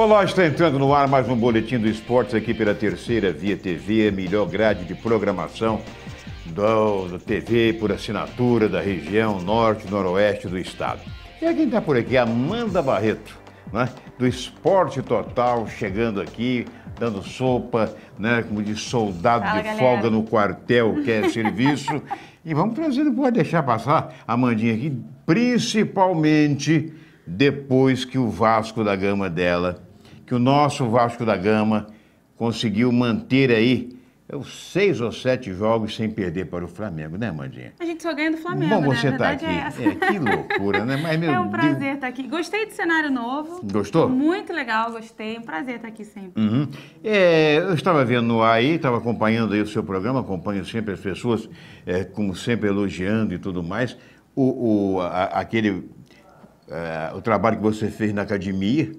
Olá, está entrando no ar mais um Boletim do Esportes aqui pela Terceira Via TV, melhor grade de programação da TV por assinatura da região norte e noroeste do estado. E quem está por aqui, Amanda Barreto, né, do Esporte Total, chegando aqui, dando sopa, né, como de soldado de galera. folga no quartel, que é serviço. E vamos trazer, não pode deixar passar a Amandinha aqui, principalmente depois que o Vasco da Gama dela, que o nosso Vasco da Gama conseguiu manter aí os 6 ou 7 jogos sem perder para o Flamengo, né, Amandinha? A gente só ganha do Flamengo, Bom né? você estar aqui. Que loucura, né? Mas, meu É um prazer Deus. estar aqui. Gostei do cenário novo. Gostou? Muito legal, gostei. É um prazer estar aqui sempre. Uhum. Eu estava vendo no ar aí, estava acompanhando aí o seu programa, acompanho sempre as pessoas, como sempre, elogiando e tudo mais. O trabalho que você fez na academia,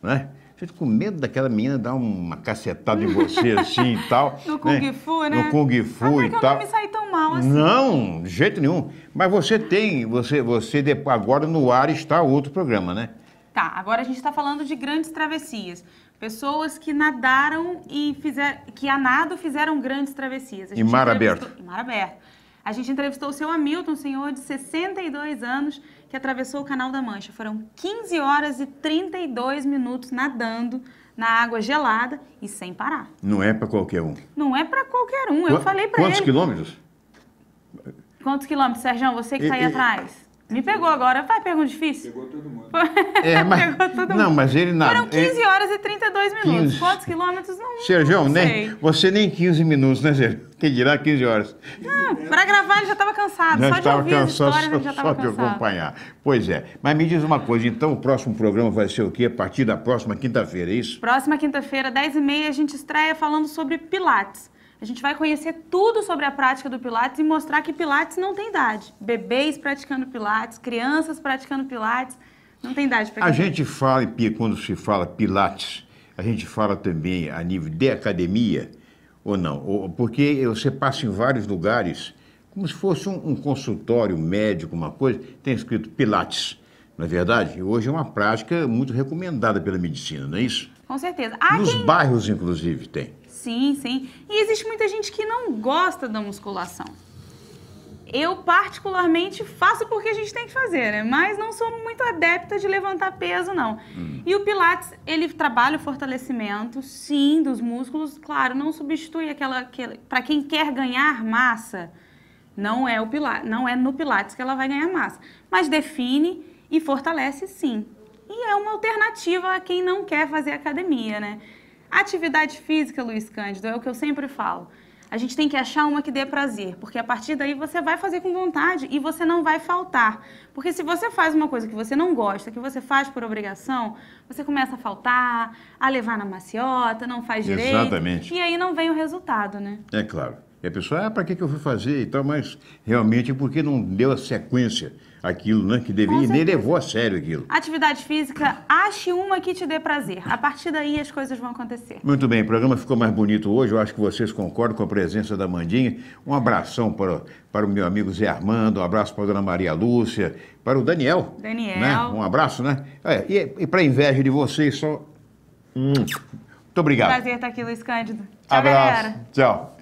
né? Você com medo daquela menina dar uma cacetada em você assim e tal. No Kung Fu, né? No Kung Fu e Até que tal. eu não me saí tão mal assim. Não, de jeito nenhum. Mas você agora no ar está outro programa, né? Tá, agora a gente está falando de grandes travessias. Pessoas que nadaram e que a nado fizeram grandes travessias. Em mar aberto. Em mar aberto. A gente entrevistou o seu Hamilton, um senhor de 62 anos, que atravessou o Canal da Mancha. Foram 15 horas e 32 minutos nadando na água gelada e sem parar. Não é para qualquer um. Não é para qualquer um. Eu falei para ele. Quantos quilômetros? Quantos quilômetros, Sérgio? Você que está aí atrás. Me pegou agora. Vai, pergunta difícil. Pegou todo mundo. Pegou todo mundo. Não, mas ele nada. Foram 15 horas e 32 minutos. 15. Quantos quilômetros? Não, Sérgio, não sei. você nem 15 minutos, né, Sérgio? Quem dirá 15 horas? Para gravar ele já estava cansado. Já Só de estava ouvir as cansado, histórias ele já só estava de cansado. acompanhar. Pois é. Mas me diz uma coisa, então o próximo programa vai ser o quê? A partir da próxima quinta-feira, é isso? Próxima quinta-feira, 10h30, a gente estreia falando sobre Pilates. A gente vai conhecer tudo sobre a prática do Pilates e mostrar que Pilates não tem idade. Bebês praticando Pilates, crianças praticando Pilates, não tem idade para A gente fala, quando se fala Pilates, a gente fala também a nível de academia ou não? Porque você passa em vários lugares, como se fosse um consultório médico, uma coisa, tem escrito Pilates. Não é verdade? Hoje é uma prática muito recomendada pela medicina, não é isso? Com certeza. Nos bairros, inclusive, tem. Sim, sim. E existe muita gente que não gosta da musculação. Eu, particularmente, faço porque a gente tem que fazer, né? Mas não sou muito adepta de levantar peso, não. E o Pilates, ele trabalha o fortalecimento, sim, dos músculos. Claro, não substitui aquela para quem quer ganhar massa, não é no Pilates que ela vai ganhar massa. Mas define e fortalece, sim. E é uma alternativa a quem não quer fazer academia, né? Atividade física, Luiz Cândido, é o que eu sempre falo. A gente tem que achar uma que dê prazer, porque a partir daí você vai fazer com vontade e você não vai faltar. Porque se você faz uma coisa que você não gosta, que você faz por obrigação, você começa a faltar, a levar na maciota, não faz direito. Exatamente. E aí não vem o resultado, né? É claro. E a pessoa, para que eu fui fazer e tal, mas realmente porque não deu a sequência aquilo, né, que devia, e nem levou a sério aquilo. Atividade física, ache uma que te dê prazer. A partir daí as coisas vão acontecer. Muito bem, o programa ficou mais bonito hoje, eu acho que vocês concordam com a presença da Mandinha. Um abração para o meu amigo Zé Armando, um abraço para a dona Maria Lúcia, para o Daniel. Daniel. Né? Um abraço, né? E para inveja de vocês, só... Muito obrigado. Prazer estar aqui, Luiz Cândido. Tchau, Abraço. galera. Tchau.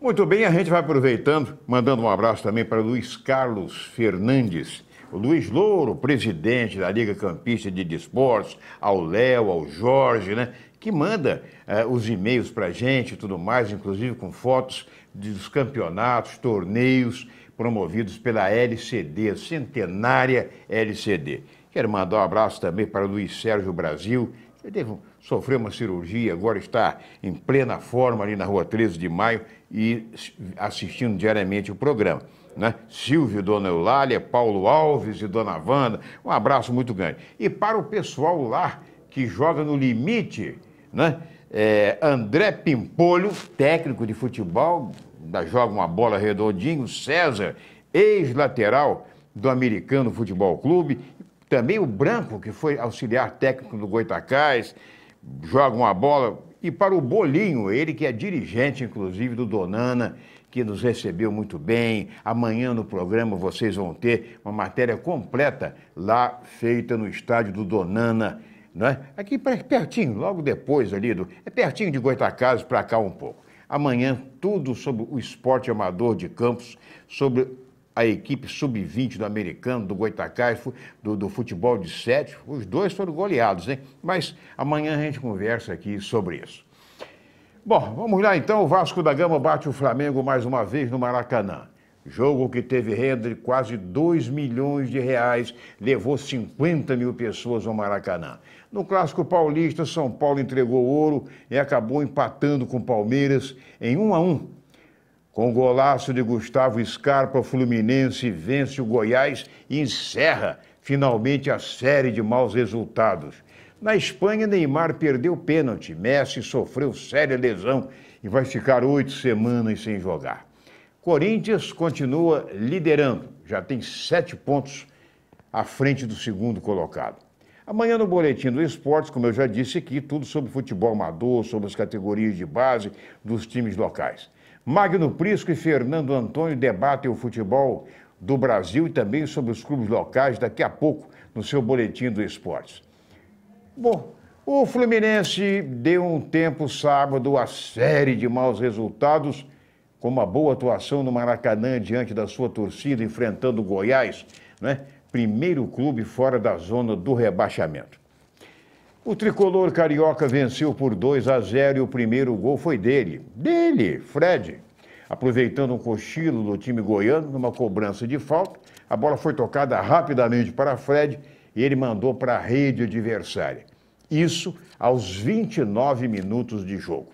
Muito bem, a gente vai aproveitando, mandando um abraço também para Luiz Carlos Fernandes, o Luiz Louro, presidente da Liga Campista de Desportos, ao Léo, ao Jorge, né, que manda os e-mails para a gente e tudo mais, inclusive com fotos dos campeonatos, torneios promovidos pela LCD, a centenária LCD. Quero mandar um abraço também para o Luiz Sérgio Brasil, que sofreu uma cirurgia, agora está em plena forma ali na Rua 13 de Maio e assistindo diariamente o programa. Né? Silvio, Dona Eulália, Paulo Alves e Dona Wanda, um abraço muito grande. E para o pessoal lá que joga no limite, né? André Pimpolho, técnico de futebol, joga uma bola redondinho, César, ex-lateral do Americano Futebol Clube, também o Branco, que foi auxiliar técnico do Goitacás, joga uma bola. E para o Bolinho, ele que é dirigente, inclusive, do Donana, que nos recebeu muito bem. Amanhã no programa vocês vão ter uma matéria completa lá feita no estádio do Donana, né? Aqui pertinho, logo depois ali, é pertinho de Goytacazes, para cá um pouco. Amanhã, tudo sobre o esporte amador de Campos, sobre a equipe sub-20 do americano, do Goytacazes, do futebol de 7. Os dois foram goleados, hein? Mas amanhã a gente conversa aqui sobre isso. Bom, vamos lá então. O Vasco da Gama bate o Flamengo mais uma vez no Maracanã. Jogo que teve renda de quase 2 milhões de reais, levou 50 mil pessoas ao Maracanã. No Clássico Paulista, São Paulo entregou ouro e acabou empatando com o Palmeiras em 1-1. Com o golaço de Gustavo Scarpa, o Fluminense vence o Goiás e encerra finalmente a série de maus resultados. Na Espanha, Neymar perdeu pênalti, Messi sofreu séria lesão e vai ficar 8 semanas sem jogar. Corinthians continua liderando, já tem 7 pontos à frente do segundo colocado. Amanhã no Boletim do Esportes, como eu já disse aqui, tudo sobre futebol amador, sobre as categorias de base dos times locais. Magno Prisco e Fernando Antônio debatem o futebol do Brasil e também sobre os clubes locais daqui a pouco no seu Boletim do Esportes. Bom, o Fluminense deu um tempo sábado à série de maus resultados, com uma boa atuação no Maracanã diante da sua torcida, enfrentando o Goiás, né? Primeiro clube fora da zona do rebaixamento. O tricolor carioca venceu por 2-0 e o primeiro gol foi dele, Fred. Aproveitando um cochilo do time goiano, numa cobrança de falta, a bola foi tocada rapidamente para Fred e ele mandou para a rede adversária. Isso aos 29 minutos de jogo.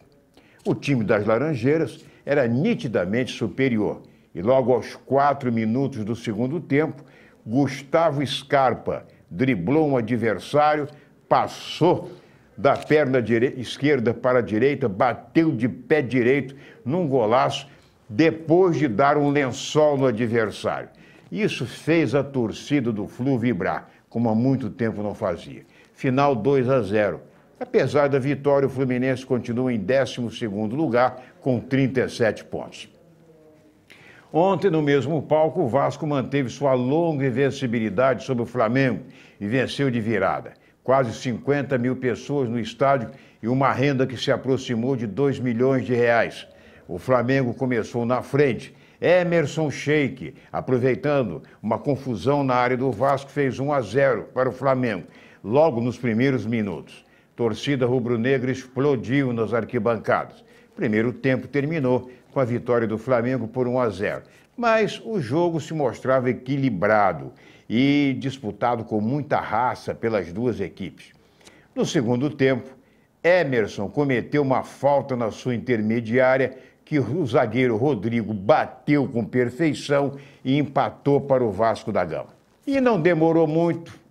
O time das Laranjeiras era nitidamente superior e logo aos 4 minutos do segundo tempo, Gustavo Scarpa driblou um adversário, passou da perna esquerda para a direita, bateu de pé direito num golaço, depois de dar um lençol no adversário. Isso fez a torcida do Flu vibrar, como há muito tempo não fazia. Final 2-0. Apesar da vitória, o Fluminense continua em 12º lugar, com 37 pontos. Ontem, no mesmo palco, o Vasco manteve sua longa invencibilidade sobre o Flamengo e venceu de virada. Quase 50 mil pessoas no estádio e uma renda que se aproximou de 2 milhões de reais. O Flamengo começou na frente. Emerson Sheik, aproveitando uma confusão na área do Vasco, fez 1-0 para o Flamengo, logo nos primeiros minutos. Torcida rubro-negra explodiu nas arquibancadas. Primeiro tempo terminou com a vitória do Flamengo por 1-0. Mas o jogo se mostrava equilibrado e disputado com muita raça pelas duas equipes. No segundo tempo, Emerson cometeu uma falta na sua intermediária que o zagueiro Rodrigo bateu com perfeição e empatou para o Vasco da Gama. E não demorou muito.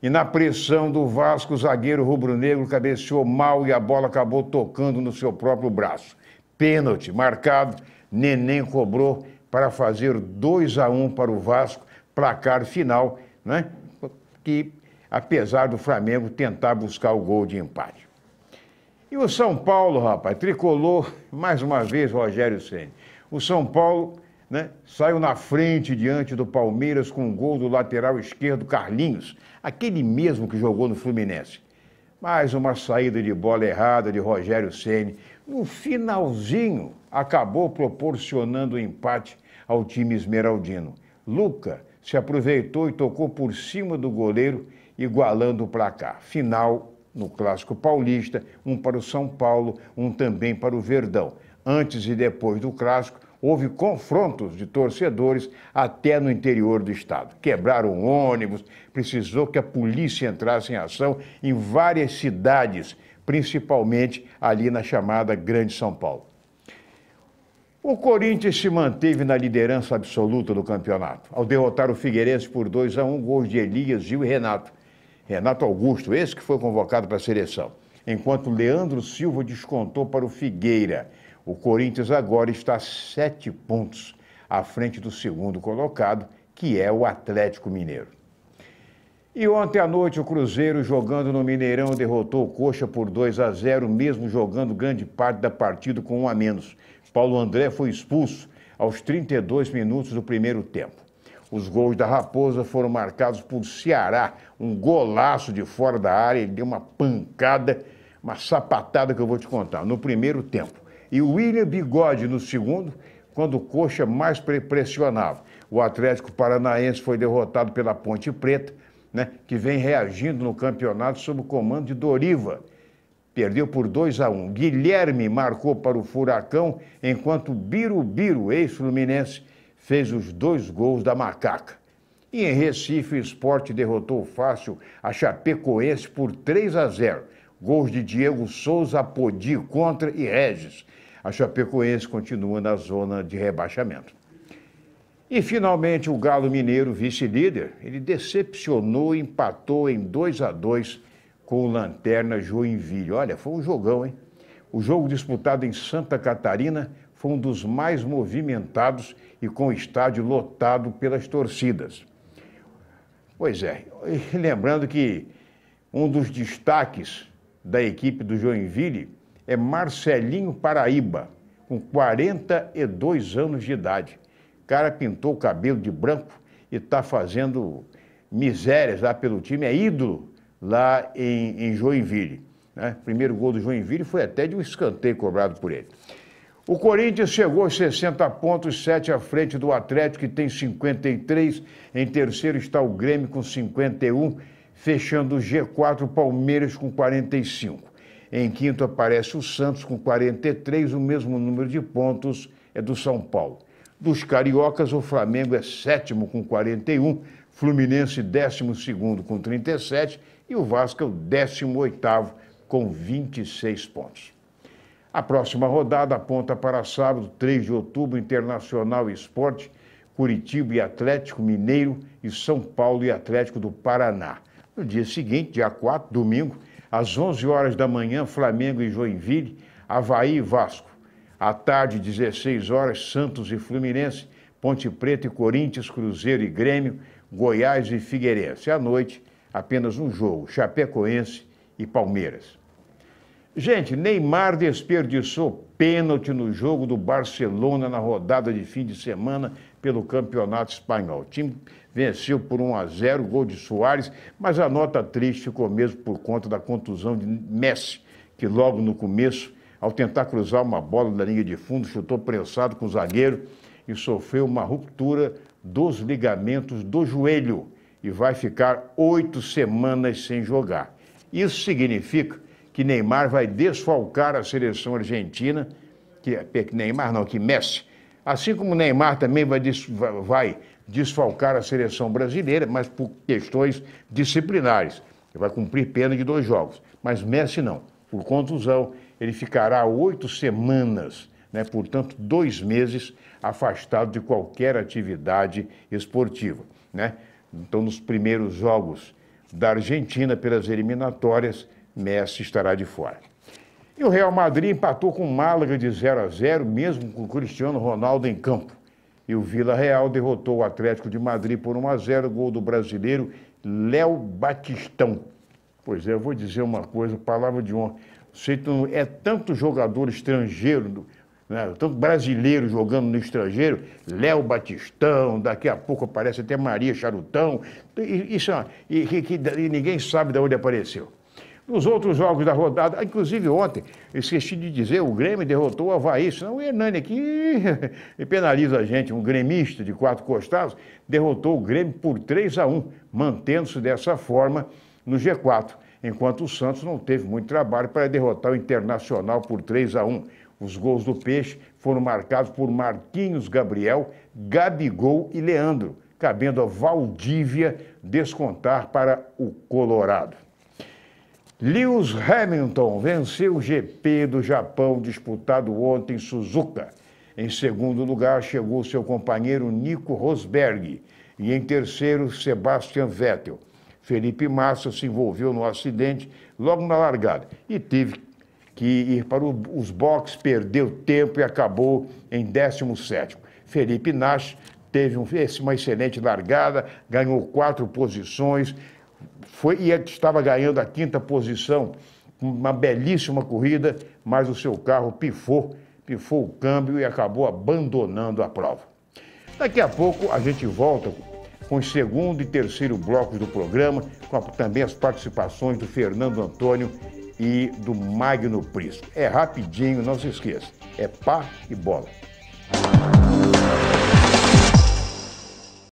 E na pressão do Vasco, o zagueiro rubro-negro cabeceou mal e a bola acabou tocando no seu próprio braço. Pênalti marcado, Neném cobrou para fazer 2-1 para o Vasco, placar final, né? Que apesar do Flamengo tentar buscar o gol de empate. E o São Paulo, rapaz, tricolor, mais uma vez, Rogério Ceni. O São Paulo, né, saiu na frente diante do Palmeiras com um gol do lateral esquerdo Carlinhos, aquele mesmo que jogou no Fluminense. Mais uma saída de bola errada de Rogério Ceni. No finalzinho, acabou proporcionando o empate ao time esmeraldino. Luca se aproveitou e tocou por cima do goleiro, igualando o placar. Final no Clássico Paulista, um para o São Paulo, um também para o Verdão. Antes e depois do Clássico, houve confrontos de torcedores até no interior do estado. Quebraram ônibus, precisou que a polícia entrasse em ação em várias cidades, principalmente ali na chamada Grande São Paulo. O Corinthians se manteve na liderança absoluta do campeonato, ao derrotar o Figueirense por 2-1, gols de Elias, Gil e Renato Augusto, esse que foi convocado para a seleção, enquanto Leandro Silva descontou para o Figueira. O Corinthians agora está a 7 pontos à frente do segundo colocado, que é o Atlético Mineiro. E ontem à noite o Cruzeiro, jogando no Mineirão, derrotou o Coxa por 2-0, mesmo jogando grande parte da partida com 1 a menos. Paulo André foi expulso aos 32 minutos do primeiro tempo. Os gols da Raposa foram marcados por Ceará, um golaço de fora da área, ele deu uma pancada, uma sapatada que eu vou te contar, no primeiro tempo. E o William Bigode no segundo, quando o Coxa mais pressionava. O Atlético Paranaense foi derrotado pela Ponte Preta, né, que vem reagindo no campeonato sob o comando de Doriva. Perdeu por 2-1. Guilherme marcou para o Furacão, enquanto Birubiru, ex-fluminense, fez os 2 gols da Macaca. E em Recife, o Sport derrotou fácil a Chapecoense por 3-0. Gols de Diego Souza, Apodi, Contra e Regis. A Chapecoense continua na zona de rebaixamento. E, finalmente, o Galo Mineiro, vice-líder, ele decepcionou e empatou em 2-2 com o Lanterna Joinville. Olha, foi um jogão, hein? O jogo disputado em Santa Catarina foi um dos mais movimentados e com o estádio lotado pelas torcidas. Pois é, e lembrando que um dos destaques da equipe do Joinville é Marcelinho Paraíba, com 42 anos de idade. O cara pintou o cabelo de branco e está fazendo misérias lá pelo time, é ídolo lá em Joinville. Né? O primeiro gol do Joinville foi até de um escanteio cobrado por ele. O Corinthians chegou aos 60 pontos, 7 à frente do Atlético, que tem 53. Em terceiro está o Grêmio com 51, fechando o G4, Palmeiras com 45. Em quinto aparece o Santos com 43, o mesmo número de pontos é do São Paulo. Dos cariocas, o Flamengo é sétimo com 41, Fluminense 12º com 37 e o Vasco é o 18º com 26 pontos. A próxima rodada aponta para sábado, 3 de outubro, Internacional e Sport, Curitiba e Atlético Mineiro e São Paulo e Atlético do Paraná. No dia seguinte, dia 4, domingo, às 11 horas da manhã, Flamengo e Joinville, Avaí e Vasco. À tarde, 16 horas, Santos e Fluminense, Ponte Preta e Corinthians, Cruzeiro e Grêmio, Goiás e Figueirense. À noite, apenas um jogo, Chapecoense e Palmeiras. Gente, Neymar desperdiçou pênalti no jogo do Barcelona na rodada de fim de semana pelo Campeonato Espanhol. O time venceu por 1-0, gol de Suárez, mas a nota triste ficou mesmo por conta da contusão de Messi, que logo no começo, ao tentar cruzar uma bola da linha de fundo, chutou prensado com o zagueiro e sofreu uma ruptura dos ligamentos do joelho e vai ficar 8 semanas sem jogar. Isso significa que Neymar vai desfalcar a seleção argentina, que Messi, assim como Neymar também vai desfalcar a seleção brasileira, mas por questões disciplinares. Ele vai cumprir pena de 2 jogos, mas Messi não. Por contusão, ele ficará 8 semanas, né, portanto, 2 meses afastado de qualquer atividade esportiva, né? Então, nos primeiros jogos da Argentina pelas eliminatórias, Messi estará de fora. E o Real Madrid empatou com o Málaga de 0-0, mesmo com o Cristiano Ronaldo em campo. E o Villarreal derrotou o Atlético de Madrid por 1-0, gol do brasileiro Léo Batistão. Pois é, eu vou dizer uma coisa, palavra de honra. É tanto jogador estrangeiro, né, tanto brasileiro jogando no estrangeiro, Léo Batistão, daqui a pouco aparece até Maria Charutão, e ninguém sabe de onde apareceu. Nos outros jogos da rodada, inclusive ontem, esqueci de dizer, o Grêmio derrotou o Avaí, senão o Hernani aqui penaliza a gente, um gremista de 4 costados, derrotou o Grêmio por 3-1, mantendo-se dessa forma no G4, enquanto o Santos não teve muito trabalho para derrotar o Internacional por 3-1. Os gols do Peixe foram marcados por Marquinhos Gabriel, Gabigol e Leandro, cabendo a Valdívia descontar para o Colorado. Lewis Hamilton venceu o GP do Japão disputado ontem em Suzuka. Em segundo lugar chegou seu companheiro Nico Rosberg e em terceiro Sebastian Vettel. Felipe Massa se envolveu no acidente logo na largada e teve que ir para os boxes, perdeu tempo e acabou em 17º. Felipe Nasr teve uma excelente largada, ganhou 4 posições, estava ganhando a 5ª posição, uma belíssima corrida, mas o seu carro pifou o câmbio e acabou abandonando a prova. Daqui a pouco a gente volta com o segundo e terceiro blocos do programa, com também as participações do Fernando Antônio e do Magno Prisco. É rapidinho, não se esqueça. É pá e bola.